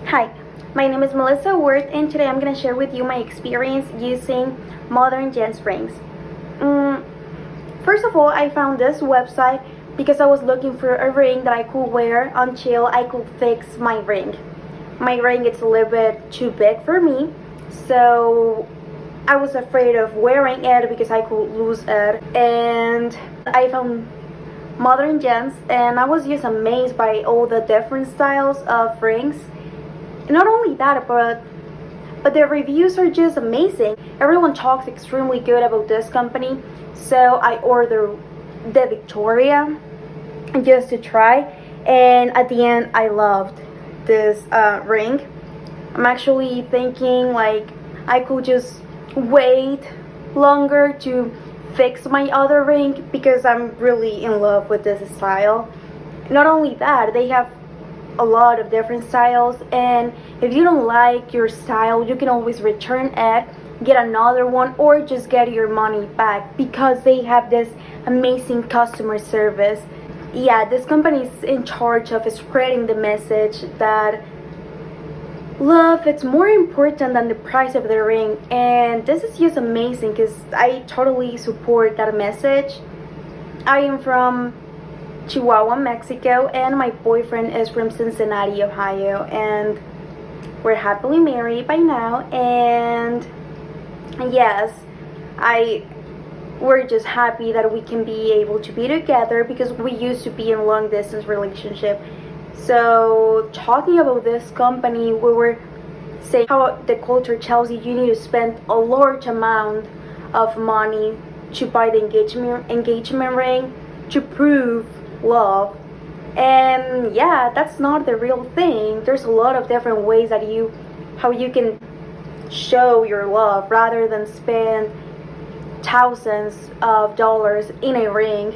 Hi, my name is Melissa Worth, and today I'm going to share with you my experience using modern Gents rings. Mm, First of all, I found this website because I was looking for a ring that I could wear until I could fix my ring. My ring is a little bit too big for me, so I was afraid of wearing it because I could lose it. And I found modern Gents, and I was just amazed by all the different styles of rings. Not only that, but the reviews are just amazing. Everyone talks extremely good about this company, so I ordered the Victoria just to try, and at the end I loved this ring. I'm actually thinking like I could just wait longer to fix my other ring because I'm really in love with this style. Not only that, they have a lot of different styles, and if you don't like your style, you can always return it, get another one, or just get your money back because they have this amazing customer service. Yeah, this company is in charge of spreading the message that love it's more important than the price of the ring, and this is just amazing because I totally support that message. I am from Chihuahua, Mexico, and my boyfriend is from Cincinnati, Ohio, and we're happily married by now. And yes, I we're just happy that we can be able to be together because we used to be in long distance relationship. So talking about this company, we were saying how the culture tells you need to spend a large amount of money to buy the engagement ring to prove love. And yeah, that's not the real thing. There's a lot of different ways that how you can show your love rather than spend thousands of dollars in a ring.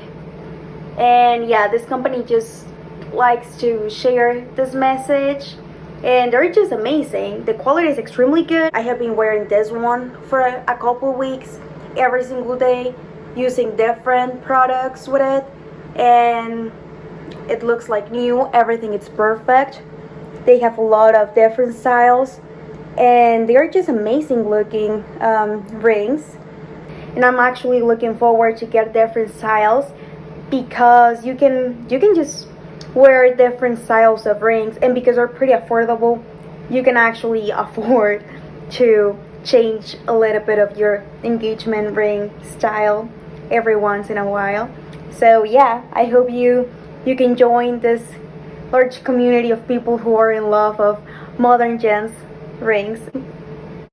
And yeah, this company just likes to share this message, and they're just amazing. The quality is extremely good. I have been wearing this one for a couple weeks every single day, using different products with it, and it looks like new. Everything is perfect. They have a lot of different styles, and they're just amazing looking rings. And I'm actually looking forward to get different styles because you can just wear different styles of rings, and because they're pretty affordable, you can actually afford to change a little bit of your engagement ring style every once in a while. So yeah, I hope you can join this large community of people who are in love of modern Gents rings.